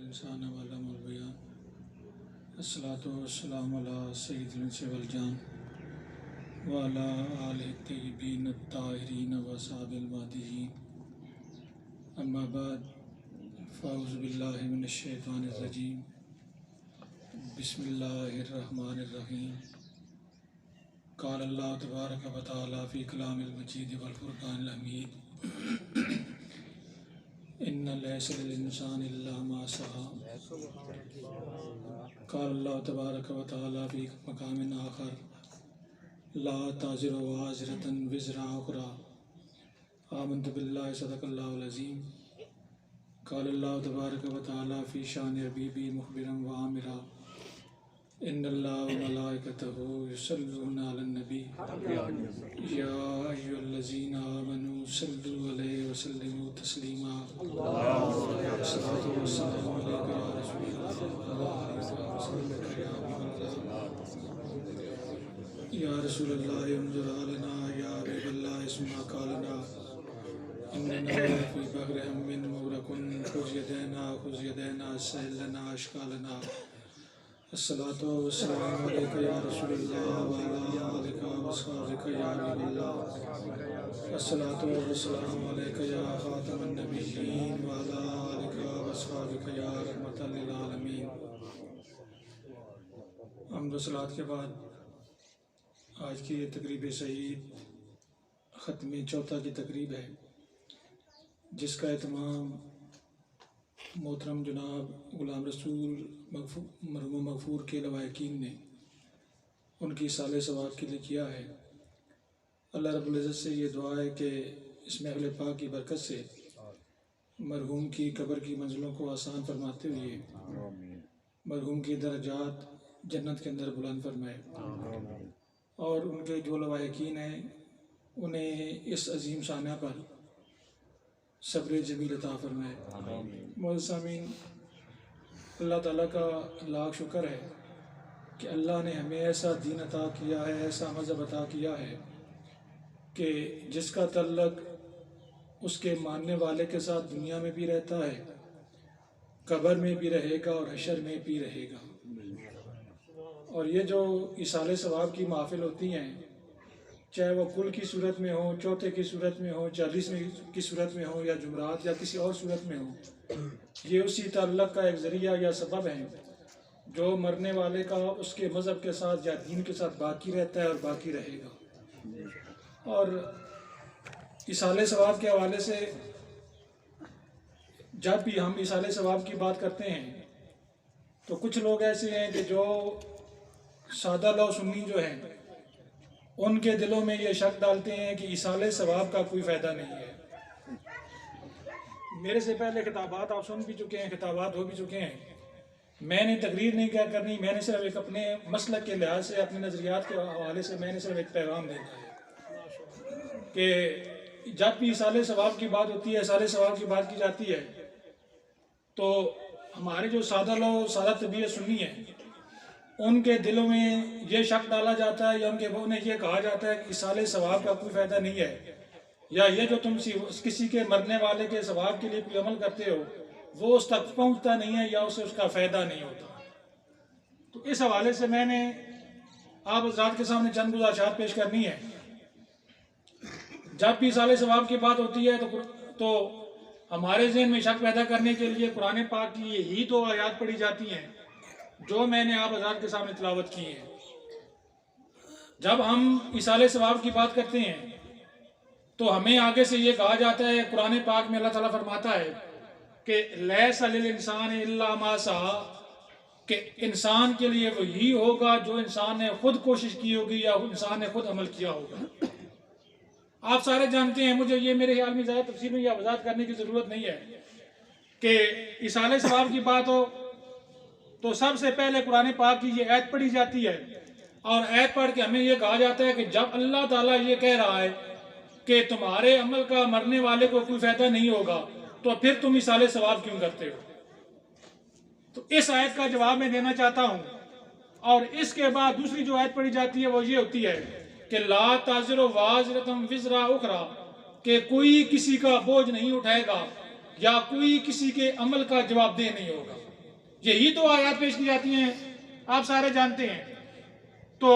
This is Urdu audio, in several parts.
الإنسان وعلمه البيان الصلاة والسلام على سيد الإنس والجان وعلى آله الطيبين الطاهرين وأصحابه المهديين أما بعد فأعوذ بالله من الشيطان الرجيم بسم الله الرحمن الرحيم قال الله تبارك وتعالى في كلام المجيد والفرقان الحميد إن ليس للإنسان إلا ما سعى قال الله تبارك وتعالى في مقام آخر لا تزر وازرة وزر أخرى آمنت بالله صدق الله العظيم قال الله تبارك وتعالى في شان حبيبي مخبرا وآمرا إن الله وملائكته يصلون على النبي يا أيها الذين آمنوا صلوا عليه وسلموا تسليما الصلاة والسلام عليك يا رسول الله يا رسول الله انظر علينا يا حبيب الله اسمع قالنا إننا في بحر هم مغرق خذ يدينا سهل لنا أشكالنا الصلاة والسلام عليك يا رسول الله وعلى آلك وأصحابك يا حبيب الله الصلاة والسلام عليك يا خاتم النبيين وعلى آلك وأصحابك يا رحمة للعالمين۔ حمد و صلوات کے بعد آج کی یہ تقریب سعید ختم چوتھا کی تقریب ہے، جس کا اہتمام محترم جناب غلام رسول مرحوم مغفور کے لواحقین نے ان کی سال ثواب کے لیے کیا ہے۔ اللہ رب العزت سے یہ دعا ہے کہ اس محفل پاک کی برکت سے مرحوم کی قبر کی منزلوں کو آسان فرماتے ہوئے مرحوم کی درجات جنت کے اندر بلند فرمائے، اور ان کے جو لواحقین ہیں انہیں اس عظیم شانہ پر صبر جمیل عطا فرمائے۔ معزز سامعین، اللہ تعالیٰ کا لاکھ شکر ہے کہ اللہ نے ہمیں ایسا دین عطا کیا ہے، ایسا مذہب عطا کیا ہے کہ جس کا تعلق اس کے ماننے والے کے ساتھ دنیا میں بھی رہتا ہے، قبر میں بھی رہے گا اور حشر میں بھی رہے گا۔ اور یہ جو ایصال ثواب کی محافل ہوتی ہیں، چاہے وہ کل کی صورت میں ہو، چوتھے کی صورت میں ہو، 40ویں کی صورت میں ہو، یا جمعرات یا کسی اور صورت میں ہو، یہ اسی تعلق کا ایک ذریعہ یا سبب ہے جو مرنے والے کا اس کے مذہب کے ساتھ یا دین کے ساتھ باقی رہتا ہے اور باقی رہے گا۔ اور ایصال ثواب کے حوالے سے جب بھی ہم ایصال ثواب کی بات کرتے ہیں تو کچھ لوگ ایسے ہیں کہ جو سادہ لو سنی جو ہیں ان کے دلوں میں یہ شک ڈالتے ہیں کہ ایصال ثواب کا کوئی فائدہ نہیں ہے۔ میرے سے پہلے خطابات آپ سن بھی چکے ہیں، خطابات ہو بھی چکے ہیں، میں نے تقریر نہیں کیا کرنی، میں نے صرف ایک اپنے مسلک کے لحاظ سے، اپنے نظریات کے حوالے سے میں نے صرف ایک پیغام دینا ہے کہ جب بھی ایصال ثواب کی بات ہوتی ہے، ایصال ثواب کی بات کی جاتی ہے، تو ہمارے جو سادہ لوگ، سادہ طبیعت سنی ہیں، ان کے دلوں میں یہ شک ڈالا جاتا ہے یا انہیں یہ کہا جاتا ہے کہ ایصال ثواب کا کوئی فائدہ نہیں ہے، یا یہ جو تم کسی کے مرنے والے کے ثواب کے لیے کوئی عمل کرتے ہو وہ اس تک پہنچتا نہیں ہے یا اسے اس کا فائدہ نہیں ہوتا۔ تو اس حوالے سے میں نے آپ حضرات کے سامنے چند گزارشات پیش کرنی ہے۔ جب بھی ایصال ثواب کی بات ہوتی ہے تو ہمارے ذہن میں شک پیدا کرنے کے لیے قرآن پاک کی یہی دو آیات پڑھی جاتی ہیں جو میں نے آپ حضرات کے سامنے تلاوت کی ہیں۔ جب ہم ایصال ثواب کی بات کرتے ہیں تو ہمیں آگے سے یہ کہا جاتا ہے، قرآن پاک میں اللہ تعالیٰ فرماتا ہے کہ لیس للانسان الا ما سعی، کہ انسان کے لیے وہی ہوگا جو انسان نے خود کوشش کی ہوگی یا انسان نے خود عمل کیا ہوگا۔ آپ سارے جانتے ہیں، مجھے یہ میرے خیال میں زیادہ تفصیل میں یہ وضاحت کرنے کی ضرورت نہیں ہے کہ ایصال ثواب کی بات ہو تو سب سے پہلے قرآن پاک کی یہ آیت پڑھی جاتی ہے، اور آیت پڑھ کے ہمیں یہ کہا جاتا ہے کہ جب اللہ تعالیٰ یہ کہہ رہا ہے کہ تمہارے عمل کا مرنے والے کو کوئی فائدہ نہیں ہوگا تو پھر تم ایصال ثواب کیوں کرتے ہو؟ تو اس آیت کا جواب میں دینا چاہتا ہوں، اور اس کے بعد دوسری جو آیت پڑھی جاتی ہے وہ یہ ہوتی ہے کہ لا تزر وازرۃ وزر اخری، کہ کوئی کسی کا بوجھ نہیں اٹھائے گا یا کوئی کسی کے عمل کا جواب دہ نہیں ہوگا۔ یہی دو آیات پیش کی جاتی ہیں، آپ سارے جانتے ہیں۔ تو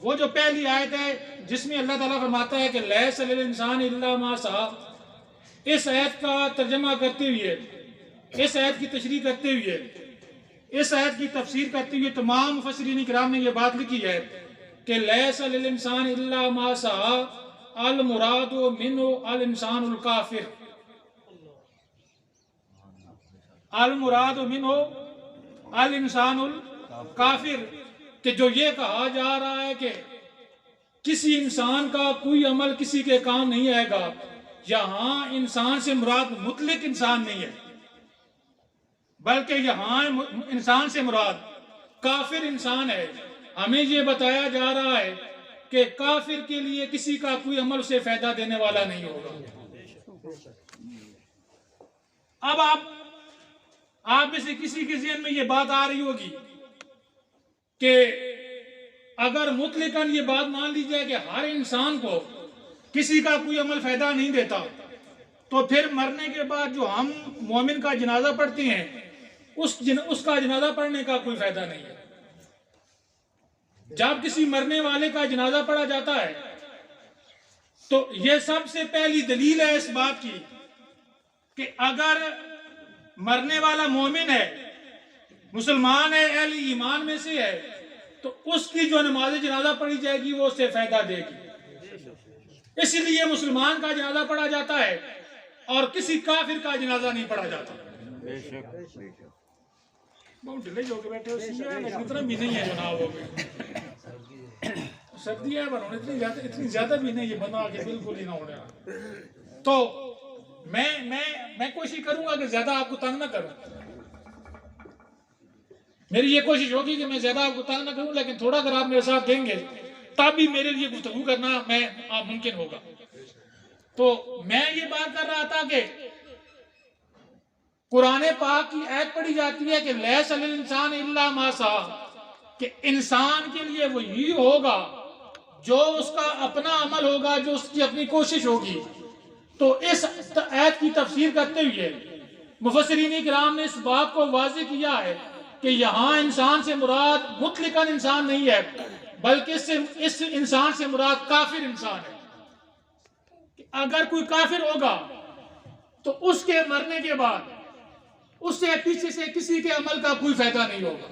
وہ جو پہلی آیت ہے جس میں اللہ تعالیٰ فرماتا ہے کہ لیس للانسان الا ما سعی، اس آیت کا ترجمہ کرتے ہوئے، اس آیت کی تشریح کرتے ہوئے، اس آیت کی تفسیر کرتے ہوئے تمام مفسرین کرام نے یہ بات لکھی ہے کہ لیس للانسان الا ما سعی المراد منہ الانسان الکافر، المراد منہ الانسان الکافر، کہ جو یہ کہا جا رہا ہے کہ کسی انسان کا کوئی عمل کسی کے کام نہیں آئے گا، یہاں انسان سے مراد مطلق انسان نہیں ہے، بلکہ یہاں انسان سے مراد کافر انسان ہے۔ ہمیں یہ بتایا جا رہا ہے کہ کافر کے لیے کسی کا کوئی عمل اسے فائدہ دینے والا نہیں ہوگا۔ اب آپ میں سے کسی کے ذہن میں یہ بات آ رہی ہوگی کہ اگر مطلقاً یہ بات مان لی جائے کہ ہر انسان کو کسی کا کوئی عمل فائدہ نہیں دیتا، تو پھر مرنے کے بعد جو ہم مومن کا جنازہ پڑھتے ہیں اس کا جنازہ پڑھنے کا کوئی فائدہ نہیں ہے۔ جب کسی مرنے والے کا جنازہ پڑھا جاتا ہے تو یہ سب سے پہلی دلیل ہے اس بات کی کہ اگر مرنے والا مومن ہے، مسلمان ہے، اہل ایمان میں سے ہے، تو اس کی جو نماز جنازہ پڑھی جائے گی وہ اس سے فائدہ دے گی۔ اس لیے مسلمان کا جنازہ پڑھا جاتا ہے اور کسی کافر کا جنازہ نہیں پڑھا جاتا۔ بہت ڈلے جو کے بیٹھے ہو لیکن اتنا بھی نہیں ہے جناب، ہو گئے سردی ہے بناؤ، اتنی زیادہ بھی نہیں، یہ بنا کے بالکل ہی نہ ہو رہا۔ تو میں کوشش کروں گا کہ زیادہ آپ کو تنگ نہ کروں، میری یہ کوشش ہوگی کہ میں زیادہ آپ کو تنگ نہ کروں، لیکن تھوڑا اگر آپ میرے ساتھ دیں گے تب بھی میرے لیے گفتگو کرنا ممکن ہوگا۔ تو میں یہ بات کر رہا تھا کہ قرآن پاک کی آیت پڑھی جاتی ہے کہ لیس للانسان الا ما سعی، کہ انسان کے لیے وہی ہوگا جو اس کا اپنا عمل ہوگا، جو اس کی اپنی کوشش ہوگی۔ تو اس آیت کی تفسیر کرتے ہوئے مفسرین کرام نے اس بات کو واضح کیا ہے کہ یہاں انسان سے مراد مطلقاً انسان نہیں ہے، بلکہ اس انسان سے مراد کافر انسان ہے۔ کہ اگر کوئی کافر ہوگا تو اس کے مرنے کے بعد اس سے پیچھے سے کسی کے عمل کا کوئی فائدہ نہیں ہوگا۔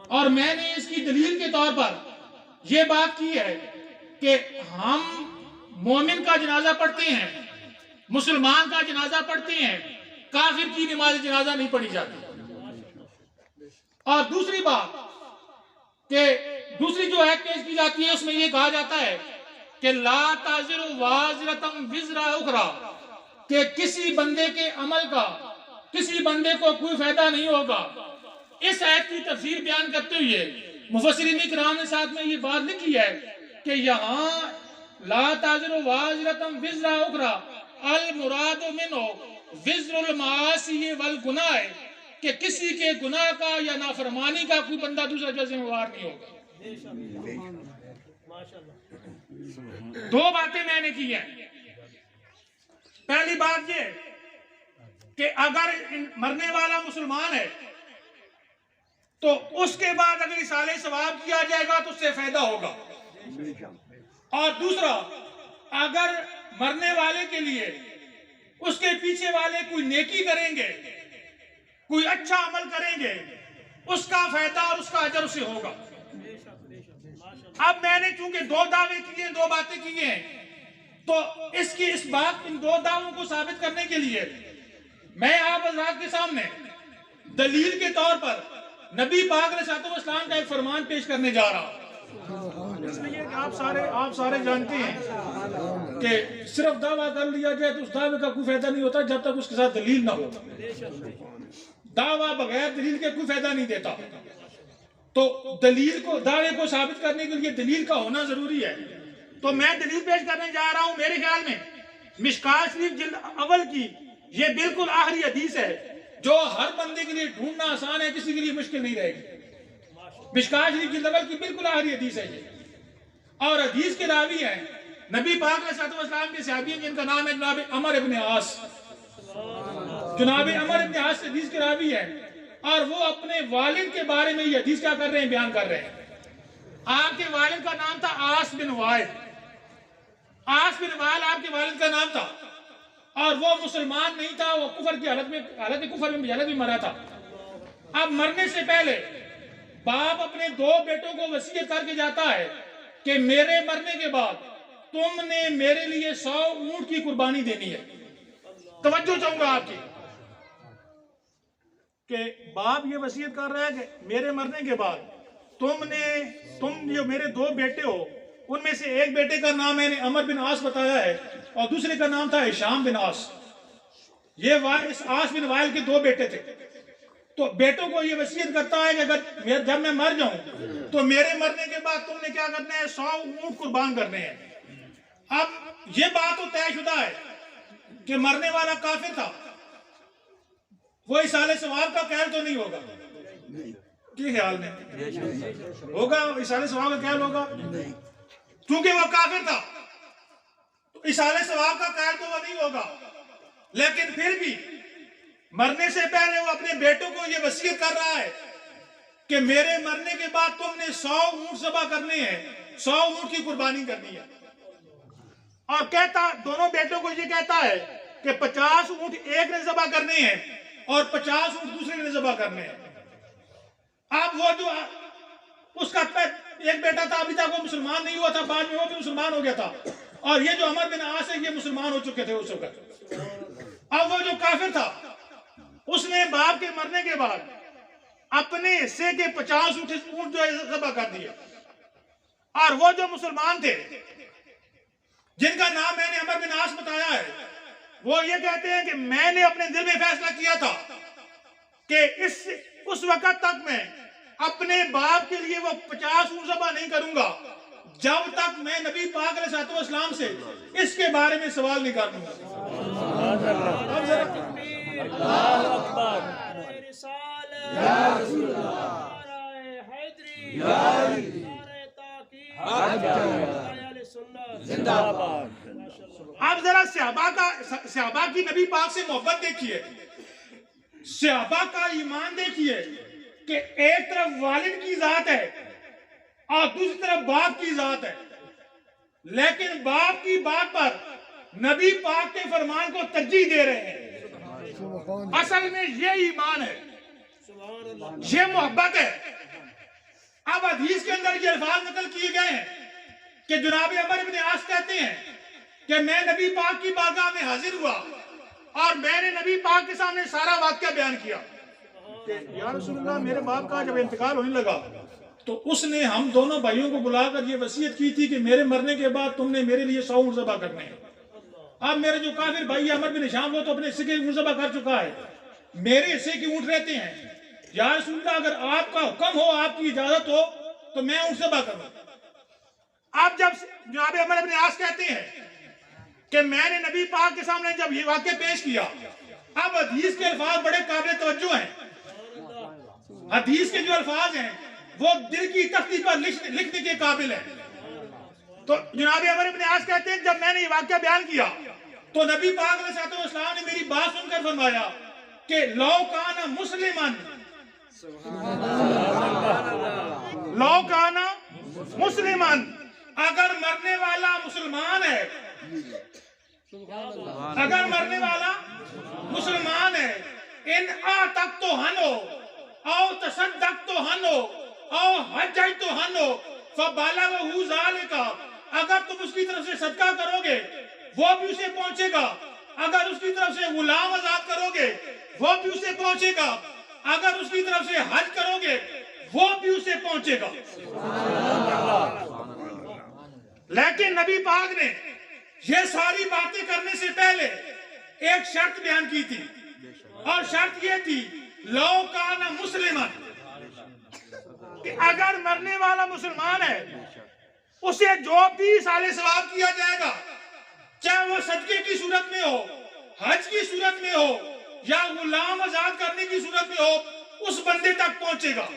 اور میں نے اس کی دلیل کے طور پر یہ بات کی ہے کہ ہم مومن کا جنازہ پڑھتے ہیں، مسلمان کا جنازہ پڑھتے ہیں، کافر کی نماز جنازہ نہیں پڑھی جاتی۔ اور دوسری بات کہ دوسری جو آیت پیش کی جاتی ہے اس میں یہ کہا جاتا ہے کہ لا تزر وازرۃ وزر اخری، کہ کسی بندے کے عمل کا کسی بندے کو کوئی فائدہ نہیں ہوگا۔ اس آیت کی تفسیر بیان کرتے ہوئے مفسرین کرام نے ساتھ میں یہ بات لکھی ہے کہ یہاں لا تزر وازرۃ وزر اخری المراد منہ وزر المعاصی والگناہ، کہ کسی کے گناہ کا یا نافرمانی کا کوئی بندہ دوسرا جو ذمہ دار نہیں ہوگا۔ دو باتیں میں نے کی ہیں۔ پہلی بات یہ کہ اگر مرنے والا مسلمان ہے تو اس کے بعد اگر اصالہ ثواب کیا جائے گا تو اس سے فائدہ ہوگا، اور دوسرا اگر مرنے والے کے لیے اس کے پیچھے والے کوئی نیکی کریں گے، کوئی اچھا عمل کریں گے، اس کا فائدہ اور اس کا اجر اسے ہوگا۔ اب میں نے چونکہ دو دعوے کیے، دو باتیں کی ہیں، تو ان دو دعووں کو ثابت کرنے کے لیے میں آپ حضرات کے سامنے دلیل کے طور پر نبی پاک علیہ السلام کا ایک فرمان پیش کرنے جا رہا ہوں۔ اس لیے کہ آپ سارے جانتے ہیں کہ صرف دعویٰ کر لیا جائے تو اس دعوے کا کوئی فائدہ نہیں ہوتا جب تک اس کے ساتھ دلیل نہ ہو۔ دعویٰ بغیر دلیل کے کوئی فائدہ نہیں دیتا۔ تو دعوے کو ثابت کرنے کے لیے دلیل کا ہونا ضروری ہے۔ تو میں دلیل پیش کرنے جا رہا ہوں، میرے خیال میں مشکوٰۃ شریف جلد اول کی یہ بالکل آخری حدیث ہے جو ہر بندے کے لیے ڈھونڈنا آسان ہے، کسی کے لیے مشکل نہیں رہے گی۔ مشکوٰۃ شریف جلد اول کی بالکل آخری حدیث ہے یہ، اور حدیث کے راوی ہیں نبی پاک علیہ السلام کے صحابی ہیں جن کا نام ہے جناب عمر ابن عاص۔ جناب عمر ابن عاص حدیث کے راوی ہے، اور وہ اپنے والد کے بارے میں یہ حدیث کیا کر رہے ہیں، بیان کر رہے ہیں۔ آپ کے والد کا نام تھا عاص بن وائل۔ عاص بن وائل آپ کے والد کا نام تھا، اور وہ مسلمان نہیں تھا، وہ کفر کی حالت میں مرا تھا۔ اب مرنے سے پہلے باپ اپنے 2 بیٹوں کو وصیت کر کے جاتا ہے کہ میرے مرنے کے بعد تم نے میرے لیے 100 اونٹ کی قربانی دینی ہے۔ توجہ چاہوں گا آپ کی کہ باپ یہ وصیت کر رہا ہے کہ میرے مرنے کے بعد تم جو میرے 2 بیٹے ہو، ان میں سے ایک بیٹے کا نام میں نے عمر بن عاص بتایا ہے، اور دوسرے کا نام تھا ہشام بن عاص۔ یہ اس عاص بن وائل کے 2 بیٹے تھے۔ تو بیٹوں کو یہ وصیت کرتا ہے کہ اگر جب میں مر جاؤں تو میرے مرنے کے بعد تم نے کیا کرنا ہے، 100 اونٹ قربان کرنے ہیں۔ اب یہ بات تو طے شدہ ہے کہ مرنے والا کافر تھا، وہ اصالہ ثواب کا قائل تو نہیں ہوگا، کی خیال میں ہوگا اصالہ ثواب کا قائل ہوگا؟ کیونکہ وہ کافر تھا تو اصالہ ثواب کا قائل تو وہ نہیں ہوگا، لیکن پھر بھی مرنے سے پہلے وہ اپنے بیٹوں کو یہ وصیت کر رہا ہے کہ میرے مرنے کے بعد تم نے 100 اونٹ ذبح کرنے ہیں، 100 اونٹ کی قربانی کرنی ہے۔ اور کہتا دونوں بیٹوں کو یہ کہتا ہے کہ 50 اونٹ ایک نے ذبح کرنے ہیں اور 50 اونٹ دوسرے نے ذبح کرنے ہیں۔ اب وہ جو اس کا ایک بیٹا تھا، ابھی تک وہ مسلمان نہیں ہوا تھا، بعد میں وہ بھی مسلمان ہو گیا تھا، اور یہ جو عمر بن عاص ہے یہ مسلمان ہو چکے تھے اس وقت۔ اب وہ جو کافر تھا اس نے باپ کے مرنے کے بعد اپنے حصے کے 50 اونٹ جو ذبح کر دیے، اور وہ جو مسلمان تھے جن کا نام میں نے عمر بن عاص بتایا ہے، وہ یہ کہتے ہیں کہ میں نے اپنے دل میں فیصلہ کیا تھا کہ اس وقت تک میں اپنے باپ کے لیے وہ 50 اونٹ ذبح نہیں کروں گا جب تک میں نبی پاک علیہ السلام سے اس کے بارے میں سوال نہیں کروں گا۔ اللہ اکبر، یا رسول اللہ، یا علی، زندہ باد۔ آپ ذرا صحابہ کی نبی پاک سے محبت دیکھیے، صحابہ کا ایمان دیکھیے کہ ایک طرف والد کی ذات ہے اور دوسری طرف باپ کی ذات ہے، لیکن باپ کی بات پر نبی پاک کے فرمان کو ترجیح دے رہے ہیں۔ اصل میں یہ ایمان ہے، یہ محبت ہے۔ اب حدیث کے اندر یہ الفاظ نقل کیے گئے ہیں کہ جناب عمر بن عاص کہتے ہیں کہ میں نبی پاک کی بارگاہ میں حاضر ہوا اور میں نے نبی پاک کے سامنے سارا واقعہ بیان کیا کہ یا رسول اللہ، میرے باپ کا جب انتقال ہونے لگا تو اس نے ہم دونوں بھائیوں کو بلا کر یہ وصیت کی تھی کہ میرے مرنے کے بعد تم نے میرے لیے 100 اونٹ ذبح کرنے ہیں۔ اب میرے جو کافر بھائی عمر بن ہشام، وہ تو اپنے حصے کے اونٹ ذبح کر چکا ہے، میرے حصے کے اونٹ رہتے ہیں۔ یا رسول اللہ، اگر آپ کا حکم ہو، آپ کی اجازت ہو تو میں اونٹ ذبح کروں۔ اب جب جناب عمر بن عاص کہتے ہیں کہ میں نے نبی پاک کے سامنے جب یہ واقعہ پیش کیا، اب حدیث کے الفاظ بڑے قابل توجہ ہیں۔ حدیث کے جو الفاظ ہیں وہ دل کی تختی پر لکھنے کے قابل ہیں۔ تو جناب عمر بن عاص کہتے ہیں جب میں نے یہ واقعہ بیان کیا تو نبی پاک علیہ السلام نے میری بات سن کر فرمایا کہ لو کانا مسلمان، لو کانا مسلمان، اگر مرنے والا مسلمان ہے، اگر مرنے والا مسلمان ہے، ان آتک تو ہنو او تصدق تو ہنو او حجج تو ہنو فبالغہ ذالک، اگر تم اس کی طرف سے صدقہ کرو گے وہ بھی اسے پہنچے گا، اگر اس کی طرف سے غلام آزاد کرو گے وہ بھی اسے پہنچے گا، اگر اس کی طرف سے حج کرو گے وہ بھی اسے پہنچے گا۔ لیکن نبی پاک نے یہ ساری باتیں کرنے سے پہلے ایک شرط بیان کی تھی، اور شرط یہ تھی لو کان مسلمان، کہ اگر مرنے والا مسلمان ہے اسے جو بھی سالے ثواب کیا جائے گا، چاہے وہ صدقے کی صورت میں ہو، حج کی صورت میں ہو یا غلام آزاد کرنے کی صورت میں ہو، اس بندے تک پہنچے گا۔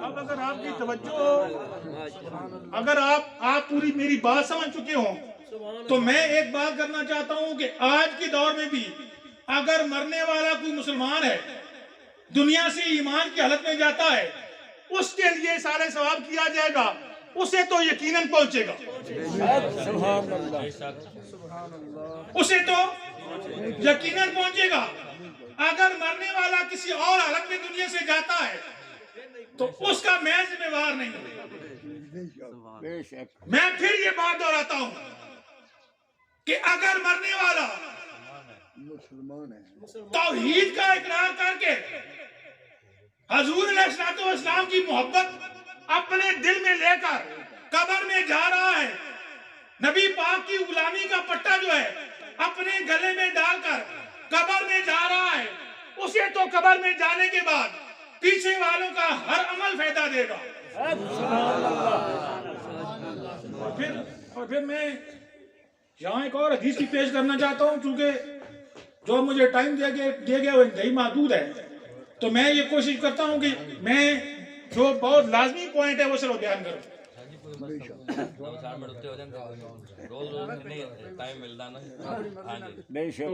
اب اگر آپ کی توجہ ہو، اگر آپ پوری میری بات سمجھ چکے ہوں تو میں ایک بات کرنا چاہتا ہوں کہ آج کے دور میں بھی اگر مرنے والا کوئی مسلمان ہے دنیا سے ایمان کی حالت میں جاتا ہے اس کے لیے سارے ثواب کیا جائے گا، اسے تو یقیناً پہنچے گا، سبحان اللہ اسے تو یقیناً پہنچے گا۔ اگر مرنے والا کسی اور حالت میں دنیا سے جاتا ہے تو اس کا میں ذمہ دار نہیں ہوں۔ بے شک میں پھر یہ بات دہراتا ہوں کہ اگر مرنے والا مسلمان ہے توحید کا اقرار کر کے حضور علیہ الصلوۃ والسلام کی محبت اپنے دل میں لے کر قبر میں جا رہا ہے، نبی پاک کی غلامی کا پٹا جو ہے اپنے گلے میں ڈال کر قبر میں جا رہا ہے، اسے تو قبر میں جانے کے بعد پیچھے والوں کا ہر عمل فائدہ دے گا۔ اور پھر میں یہاں ایک اور حدیث بھی پیش کرنا چاہتا ہوں، چونکہ جو مجھے ٹائم دیا گیا وہ انتہائی محدود ہے، تو میں یہ کوشش کرتا ہوں کہ میں جو بہت لازمی پوائنٹ ہے وہ صرف بیان کروں۔ بے شک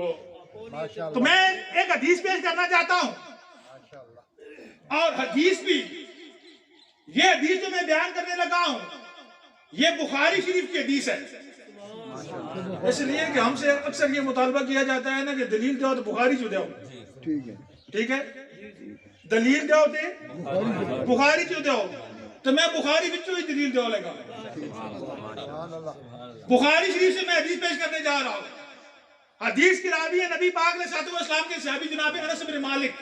تو میں ایک حدیث پیش کرنا چاہتا ہوں، اور حدیث بھی یہ حدیث جو میں بیان کرنے لگا ہوں یہ بخاری شریف کی حدیث ہے، اس لیے کہ ہم سے اکثر یہ مطالبہ کیا جاتا ہے نا کہ دلیل دو تو بخاری چو دو، ٹھیک ہے، دلیل دو تے بخاری چو دو، تو میں بخاری بچوں ہی دلیل دو لگا۔ بخاری شریف سے میں حدیث پیش کرنے جا رہا ہوں۔ حدیث کی راوی ہے نبی پاک علیہ الصلوۃ والسلام کے صحابی جناب انس بن مالک۔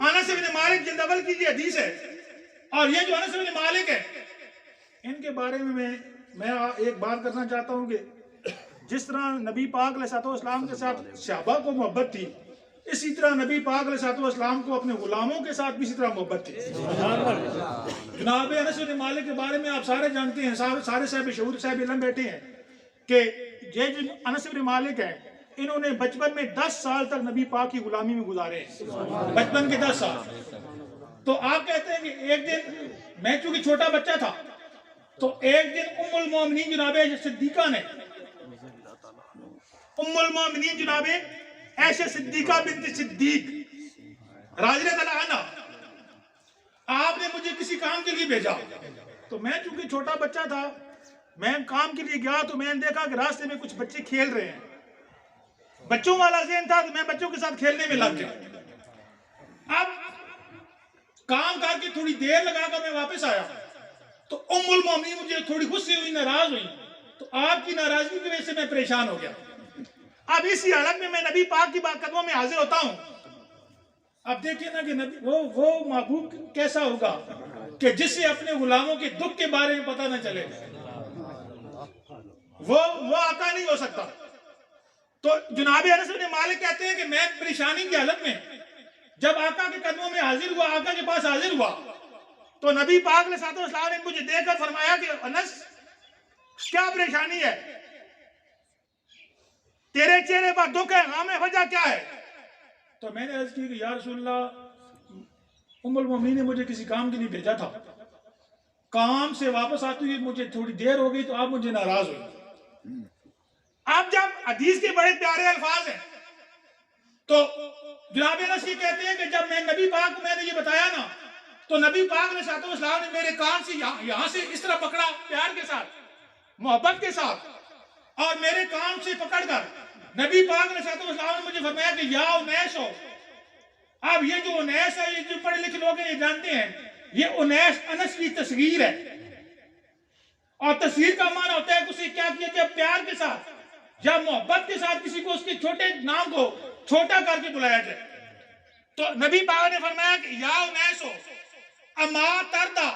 انس بن مالک جلد اول کی یہ حدیث ہے، اور یہ جو انس بن مالک ہے ان کے بارے میں ایک بات کرنا چاہتا ہوں کہ جس طرح نبی پاک علیہ الصلوۃ والسلام کے ساتھ صحابہ کو محبت تھی، اسی طرح نبی پاک علیہ الصلوۃ والسلام کو اپنے غلاموں کے ساتھ بھی اسی طرح محبت تھی۔ جناب انس بن مالک کے بارے میں آپ سارے جانتے ہیں، سارے صاحب شعور صاحب علم بیٹھے ہیں کہ یہ جو انس بن مالک ہیں انہوں نے بچپن میں 10 سال تک نبی پاک کی غلامی میں گزارے ہیں، بچپن کے 10 سال۔ تو آپ کہتے ہیں کہ ایک دن میں چونکہ چھوٹا بچہ تھا تو ایک دن ام المومنین جناب صدیقہ نے ام المومنین جناب عائشہ صدیقہ بنت صدیق رضی اللہ عنہ، آپ نے مجھے کسی کام کے لیے بھیجا، تو میں چونکہ چھوٹا بچہ تھا میں کام کے لیے گیا، تو میں نے دیکھا کہ راستے میں کچھ بچے کھیل رہے ہیں، بچوں والا ذہن تھا تو میں بچوں کے ساتھ کھیلنے میں لگ گیا۔ اب کام کر کے تھوڑی دیر لگا کر میں واپس آیا تو ام المومنین مجھے تھوڑی غصے ہوئی، ناراض ہوئی، تو آپ کی ناراضگی کی وجہ سے میں پریشان ہو گیا۔ اب اسی حالت میں نبی پاک کی قدموں میں حاضر ہوتا ہوں۔ اب دیکھیں نا کہ وہ محبوب کیسا ہوگا کہ جس سے اپنے غلاموں کے دکھ کے بارے میں پتہ نہ چلے، وہ آقا نہیں ہو سکتا۔ تو جناب انس بن مالک کہتے ہیں کہ میں پریشانی کی حالت میں جب آقا کے قدموں میں حاضر ہوا، آقا کے پاس حاضر ہوا، تو نبی پاک علیہ الصلوۃ والسلام نے مجھے دیکھ کر فرمایا کہ انس کیا پریشانی ہے، تیرے چہرے پر دکھ ہے، غم ہے، وجہ کیا ہے؟ تو میں نے عرض کی کہ یا رسول اللہ ام المومنین نے مجھے کسی کام کے لیے بھیجا تھا، کام سے واپس آتے ہوئے مجھے تھوڑی دیر ہو گئی تو آپ مجھے ناراض ہوئی۔ اب جب حدیث کے بڑے پیارے الفاظ ہیں تو جناب انس یہ کہتے ہیں کہ جب میں نبی پاک کو میں نے یہ بتایا نا تو نبی پاک علیہ الصلوۃ والسلام نے میرے کان سے یہاں سے اس طرح پکڑا، پیار کے ساتھ، محبت کے ساتھ، اور میرے کان سے پکڑ کر نبی پاک علیہ الصلوۃ والسلام نے مجھے فرمایا کہ یا انیس ہو۔ اب یہ جو انیس ہے، یہ جو پڑھے لکھے لوگ ہیں یہ جانتے ہیں یہ انیس انس کی تصغیر ہے، اور تصغیر کا معنی ہوتا ہے کہ اسے کیا کیا جب پیار کے ساتھ یا محبت کے ساتھ کسی کو اس کے چھوٹے نام کو چھوٹا کر کے بلایا جائے۔ تو نبی پاک نے فرمایا کہ یا انیس ہو اما تردا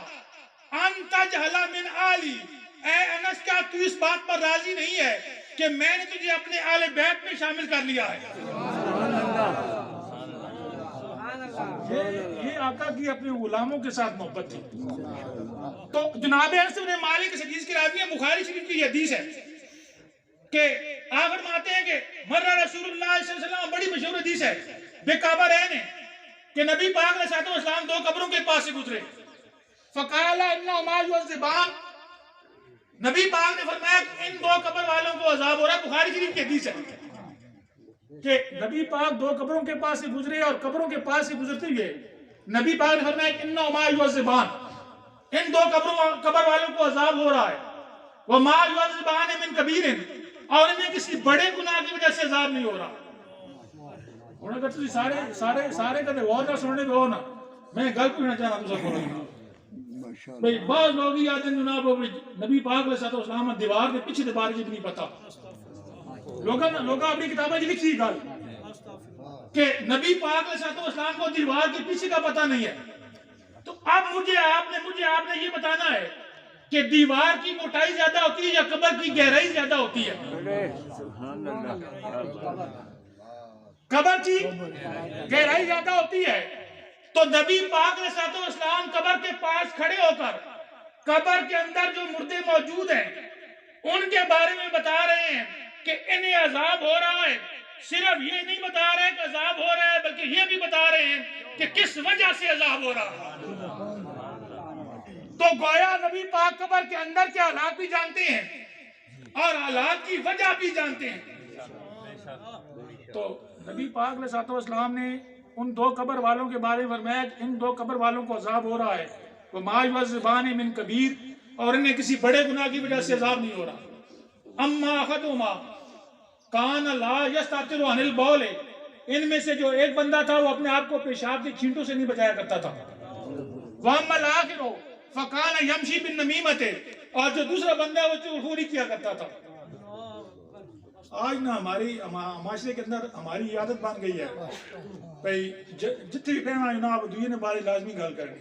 ان تجہل من آلی، اے انس کیا تو اس بات پر راضی نہیں ہے کہ میں نے تجھے اپنے آل بیت میں شامل کر لیا ہے؟ یہ آقا کی اپنے غلاموں کے ساتھ محبت تھی۔ تو جناب انس بن مالک اس حدیث کی راوی ہے، بخاری شریف کی یہ حدیث ہے کہ آپ فرماتے ہیں کہ مرہ رسول اللہ صلی اللہ علیہ وسلم، بڑی مشہور حدیث ہے، بے قبرین ہے کہ نبی پاک علیہ الصلوۃ والسلام 2 قبروں کے پاس سے گزرے، فقال انہما یعذبان، نبی پاک نے فرمایا کہ ان 2 قبر والوں کو عذاب ہو رہا ہے، بخاری شریف کی حدیث ہے۔ کہ نبی پاک دو قبروں کے پاس سے گزرے اور قبروں کے پاس سے گزرتے ہوئے نبی پاک نے فرمایا کہ انہما یعذبان، ان دو قبر والوں کو عذاب ہو رہا ہے، وما یعذبان من کبیر، اور انہیں کسی بڑے گناہ کی وجہ سے عذاب نہیں ہو رہا۔ انہوں نے کہا تھی سارے کہتے غور نہ سننے پہ ہو نا، میں گل پوچھنا چاہنا تو سب کو بھئی بعض لوگ ہی آتے ہیں جناب نبی پاک علیہ السلام دیوار کے پیچھے دیوار کی نہیں پتا، لوگاں اپنی کتابیں لکھی گل کہ نبی پاک علیہ السلام کو دیوار کے پیچھے کا پتہ نہیں ہے۔ تو اب مجھے آپ نے یہ بتانا ہے کہ دیوار کی موٹائی زیادہ ہوتی ہے یا قبر کی گہرائی زیادہ ہوتی ہے؟ قبر کی گہرائی زیادہ ہوتی ہے۔ تو نبی پاک علیہ السلام قبر کے پاس کھڑے ہو کر قبر کے اندر جو مردے موجود ہیں ان کے بارے میں بتا رہے ہیں کہ انہیں عذاب ہو رہا ہے۔ صرف یہ نہیں بتا رہے کہ عذاب ہو رہا ہے، بلکہ یہ بھی بتا رہے ہیں کہ کس وجہ سے عذاب ہو رہا ہے۔ تو گویا نبی پاک قبر کے اندر کے حالات بھی جانتے ہیں اور حالات کی وجہ بھی جانتے ہیں۔ تو نبی پاک علیہ السلام نے ان دو قبر والوں کے بارے میں فرمایا کہ ان دو قبر والوں کو عذاب ہو رہا ہے، وما یعذبان من کبیر، اور انہیں کسی بڑے گناہ کی وجہ سے عذاب نہیں ہو رہا۔ اما احدہما کان لا یستتر عن البول، ان میں سے جو ایک بندہ تھا وہ اپنے آپ کو پیشاب کی چھینٹوں سے نہیں بچایا کرتا تھا۔ واما الاخر فکان یمشی بالنمیمۃ، اور جو دوسرا بندہ وہ چغلخوری کیا کرتا تھا۔ آج نا ہماری معاشرے کے اندر ہماری عادت بن گئی ہے بھئی جتنی کہنا جناب دوئی نے بارے لازمی گل کرنی،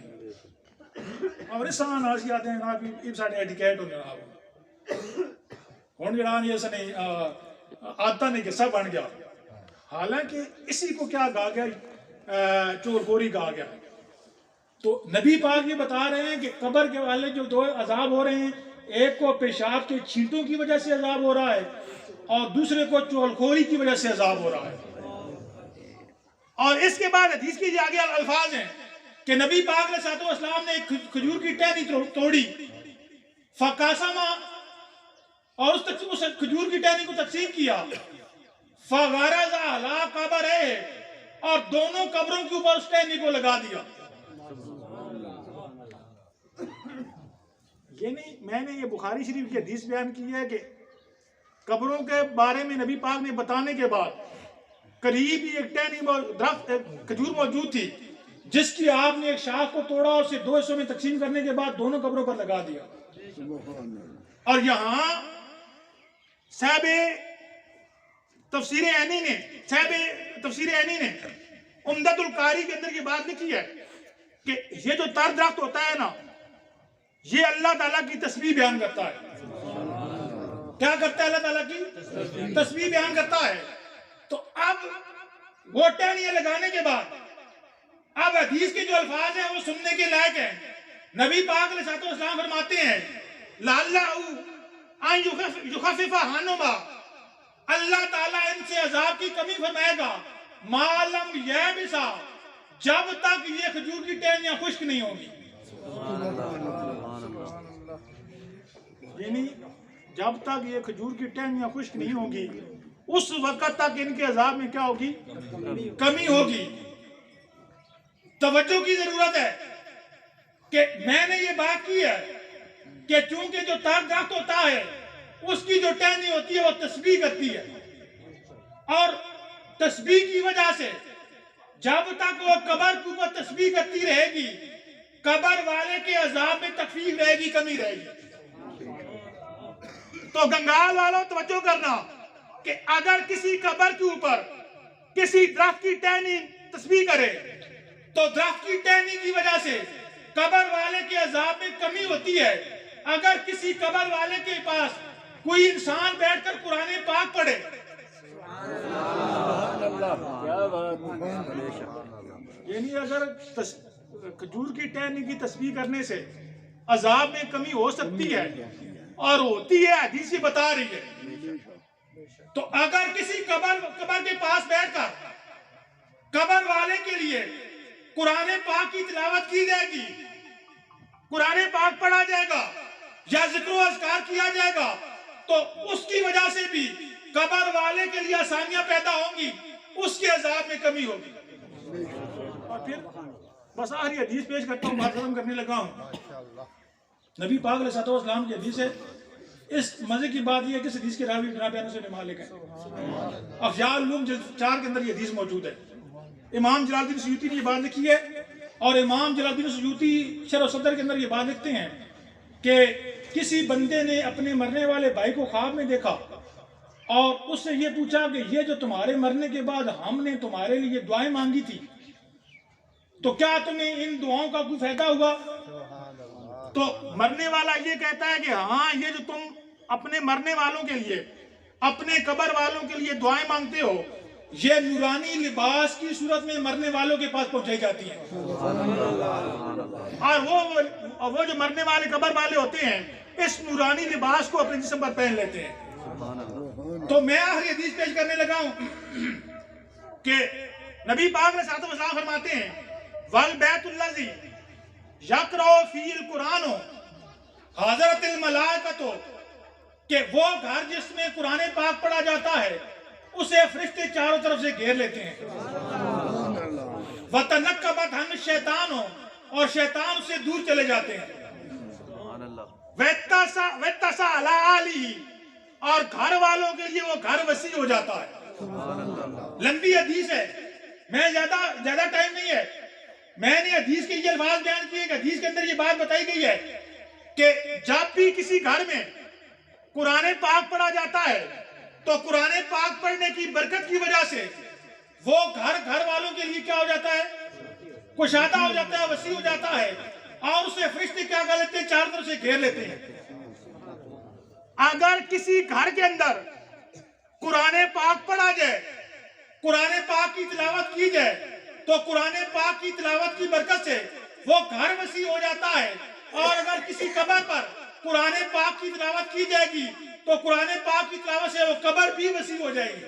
اور اس سامان آج کی آتے ہیں جناب یہ ساڑھے ایٹیکیٹ ہو جناب ہون جناب یہ سنے آدھا نہیں قصہ بن گیا، حالانکہ اسی کو کیا کہا گیا؟ چغلخوری کہا گیا۔ تو نبی پاک یہ بتا رہے ہیں کہ قبر کے والے جو دو عذاب ہو رہے ہیں، ایک کو پیشاب کے چھینٹوں کی وجہ سے عذاب ہو رہا ہے اور دوسرے کو چغلخوری کی وجہ سے عذاب ہو رہا ہے۔ اور اس کے بعد حدیث کی آگے الفاظ ہیں کہ نبی پاک علیہ السلام نے ایک کھجور کی ٹہنی توڑی، فقاسما، اور اس کھجور کی ٹہنی کو تقسیم کیا، فغرز علی قبرہ، اور دونوں قبروں کے اوپر اس ٹہنی کو لگا دیا۔ یہ نہیں، میں نے یہ بخاری شریف کی حدیث بیان کی ہے کہ قبروں کے بارے میں نبی پاک نے بتانے کے بعد قریب ہی ایک ٹہنی درخت کھجور موجود تھی جس کی آپ نے ایک شاخ کو توڑا اور اسے دو حصوں میں تقسیم کرنے کے بعد دونوں قبروں پر لگا دیا۔ اور یہاں صاحب تفسیر عینی نے عمدۃ القاری کے اندر یہ بات لکھی ہے کہ یہ جو تر درخت ہوتا ہے نا، یہ اللہ تعالیٰ کی تسبیح بیان کرتا ہے۔ کیا کرتا ہے؟ اللہ تعالیٰ کی تسبیح بیان کرتا ہے۔ تو اب وہ ٹہنیاں لگانے کے بعد اب حدیث کے جو الفاظ ہیں وہ سننے کے لائق ہیں۔ نبی پاک علیہ السلام فرماتے ہیں لعلہ ان یخفف عنہما، اللہ تعالیٰ ان سے عذاب کی کمی فرمائے گا، ما لم یبسا، جب تک یہ کھجور کی ٹہنیاں خشک نہیں ہوں گی، یعنی جب تک یہ کھجور کی ٹہنیاں خشک نہیں ہوں گی اس وقت تک ان کے عذاب میں کیا ہوگی؟ کمی ہوگی۔ توجہ کی ضرورت ہے کہ میں نے یہ بات کی ہے کہ چونکہ جو تر درخت ہوتا ہے اس کی جو ٹہنی ہوتی ہے وہ تسبیح کرتی ہے، اور تسبیح کی وجہ سے جب تک وہ قبر کے اوپر تسبیح کرتی رہے گی قبر والے کے عذاب میں تخفیف رہے گی، کمی رہے گی۔ تو گنگال والوں توجہ کرنا کہ اگر کسی قبر کے اوپر کسی درخت کی ٹہنی تسبیح کرے تو درخت کی ٹہنی کی وجہ سے قبر والے کے عذاب میں کمی ہوتی ہے۔ اگر کسی قبر والے کے پاس کوئی انسان بیٹھ کر قرآن پاک پڑھے، یعنی اگر کھجور کی ٹہنی کی تسبیح کرنے سے عذاب میں کمی ہو سکتی ہے اور ہوتی ہے، حدیث یہ بتا رہی ہے، تو اگر کسی قبر کے پاس بیٹھ کر قبر والے کے لیے قرآن پاک کی تلاوت کی جائے گی، قرآن پاک پڑھا جائے گا یا ذکر و اذکار کیا جائے گا، تو اس کی وجہ سے بھی قبر والے کے لیے آسانیاں پیدا ہوں گی، اس کے عذاب میں کمی ہوگی۔ اور پھر بس آخری حدیث پیش کرتا ہوں، بات ختم کرنے لگا ہوں۔ نبی پاک علیہ الصلوۃ والسلام کی حدیث ہے۔ اس مزے کی بات یہ ہے کہ اس حدیث کے راوی جناب انس بن مالک ہیں۔ احیاء العلوم جلد 4 کے اندر یہ حدیث موجود ہے۔ امام جلال الدین سیوطی نے یہ بات لکھی ہے، اور امام جلال الدین سیوطی شرح صدر کے اندر یہ بات لکھتے ہیں کہ کسی بندے نے اپنے مرنے والے بھائی کو خواب میں دیکھا اور اس سے یہ پوچھا کہ یہ جو تمہارے مرنے کے بعد ہم نے تمہارے لیے دعائیں مانگی تھی، تو کیا تمہیں ان دعاؤں کا کوئی فائدہ ہوا؟ تو مرنے والا یہ کہتا ہے کہ ہاں، یہ جو تم اپنے مرنے والوں کے لیے، اپنے قبر والوں کے لیے دعائیں مانگتے ہو، یہ نورانی لباس کی صورت میں مرنے والوں کے پاس پہنچائی جاتی ہیں، اور وہ جو مرنے والے قبر والے ہوتے ہیں اس نورانی لباس کو اپنے جسم پر پہن لیتے ہیں۔ تو میں آخری حدیث پیش کرنے لگا ہوں کہ نبی پاک علیہ الصلوۃ والسلام فرماتے ہیں وَالْبَيْتُ الَّذِي يَقْرَأُ فِيهِ الْقُرْآنُ حَضَرَتِ الْمَلَائِكَةُ، کہ وہ گھر جس میں قرآن پاک پڑھا جاتا ہے اسے فرشتے چاروں طرف سے گھیر لیتے ہیں۔ وَتَنَقَّبَتْ عَنْ الشَّيْطَانُ، اور شیطان سے دور چلے جاتے ہیں۔ وَاتَّسَعَ عَلَىٰ أَهْلِهِ، اور گھر والوں کے لیے وہ گھر وسیع ہو جاتا ہے۔ لمبی حدیث ہے، میں زیادہ ٹائم نہیں ہے، میں نے حدیث کے یہ الفاظ بیان کیے کہ حدیث کے اندر یہ بات بتائی گئی ہے کہ جب بھی کسی گھر میں قرآن پاک پڑھا جاتا ہے تو قرآن پاک پڑھنے کی برکت کی وجہ سے وہ گھر والوں کے لیے کیا ہو جاتا ہے؟ کشادہ ہو جاتا ہے، وسیع ہو جاتا ہے، اور اسے فرشتے کیا کر لیتے ہیں؟ چار طرف سے گھیر لیتے ہیں۔ اگر کسی گھر کے اندر قرآن پاک پڑھا جائے، قرآن پاک کی تلاوت کی جائے، تو قرآن پاک کی تلاوت کی برکت سے وہ گھر وسیع ہو جاتا ہے، اور اگر کسی قبر پر قرآن پاک کی تلاوت کی جائے گی تو قرآن پاک کی تلاوت سے وہ قبر بھی وسیع ہو جائے گی۔